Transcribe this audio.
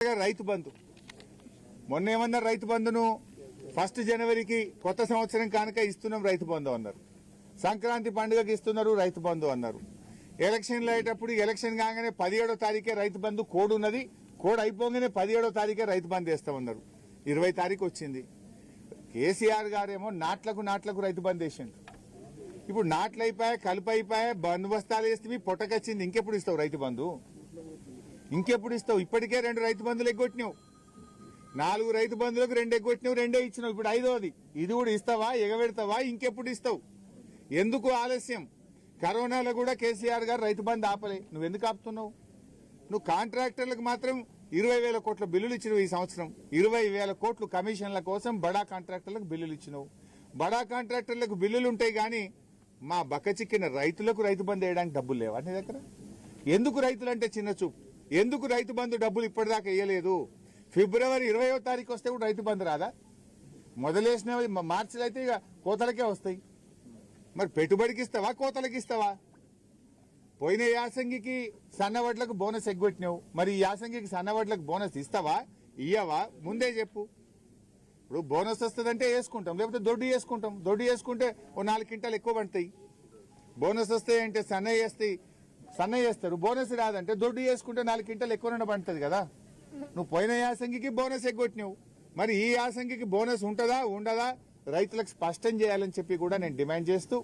కొత్తగా రైతు బంధు మొన్న ఏమన్నారు? రైతు బంధును 1 జనవరికి కొత్త సంవత్సరం కానుక ఇస్తున్నాం రైతు బంధు అన్నారు. సంక్రాంతి పండుగకి ఇస్తున్నారు రైతు బంధు అన్నారు. ఎలక్షన్లు అయ్యేటప్పుడు ఎలక్షన్ కాగానే 17వ తారీఖే రైతు బంధు కోడ్ ఉన్నది, కోడ్ అయిపోగానే 17వ తారీఖే రైతు బంధు వేస్తామన్నారు. 20 తారీఖు వచ్చింది. కేసీఆర్ గారేమో నాట్లకు రైతు బంధు వేసిండు. ఇప్పుడు నాట్లు అయిపోయా, కలుపు అయిపోయా, బందోబస్తాలు వేస్తే పొట్టకొచ్చింది. ఇంకెప్పుడు ఇస్తావు రైతు బంధు? ఇంకెప్పుడు ఇస్తావు? ఇప్పటికే 2 రైతు బంధులు ఎగ్గొట్టినావు. 4 రైతు బంధులకు 2 ఎగ్గొట్టినావు, 2 ఇచ్చినావు. ఇప్పుడు 5వది. ఇది కూడా ఇస్తావా? ఎగబెడతావా? ఇంకెప్పుడు ఇస్తావు? ఎందుకు ఆలస్యం? కరోనాలో కూడా కేసీఆర్ గారు రైతు బంధు ఆపలే. నువ్వు ఎందుకు ఆపుతున్నావు? నువ్వు కాంట్రాక్టర్లకు మాత్రం 20,000 కోట్ల బిల్లులు ఇచ్చినావు. ఈ సంవత్సరం 20,000 కోట్లు కమిషన్ల కోసం బడా కాంట్రాక్టర్లకు బిల్లులు ఇచ్చినావు. బడా కాంట్రాక్టర్లకు బిల్లులు ఉంటాయి కానీ మా బక్కచిక్కిన రైతులకు రైతు బంధు వేయడానికి డబ్బులు లేవా నీ దగ్గర? ఎందుకు రైతులంటే చిన్న చూపు? ఎందుకు రైతు బంధు డబ్బులు ఇప్పటిదాకా వేయలేదు? ఫిబ్రవరి 20వ తారీఖు వస్తే కూడా రైతు బంధు రాదా? మొదలేసిన మార్చిలో అయితే ఇక కోతలకే వస్తాయి. మరి పెట్టుబడికి ఇస్తావా, కోతలకి ఇస్తావా? పోయిన యాసంగికి సన్నవడ్లకు బోనస్ ఎగ్గొట్టినావు. మరి ఈ యాసంగికి సన్నవడ్లకు బోనస్ ఇస్తావా, ఇయ్యవా? ముందే చెప్పు. ఇప్పుడు బోనస్ వస్తుందంటే వేసుకుంటాం, లేకపోతే దొడ్డు వేసుకుంటాం. దొడ్డు వేసుకుంటే ఓ 4 క్వింటాలు ఎక్కువ పడతాయి. బోనస్ వస్తాయంటే సన్నయ్య వేస్తారు. బోనస్ రాదంటే దొడ్డు వేసుకుంటే 4 క్వింటాలు ఎక్కువ పడుతుంది కదా. నువ్వు పోయిన యాసంగికి బోనస్ ఎగ్గొట్టినావు. మరి ఈ యాసంగికి బోనస్ ఉంటుందా ఉండదా రైతులకు స్పష్టం చేయాలని చెప్పి కూడా నేను డిమాండ్ చేస్తూ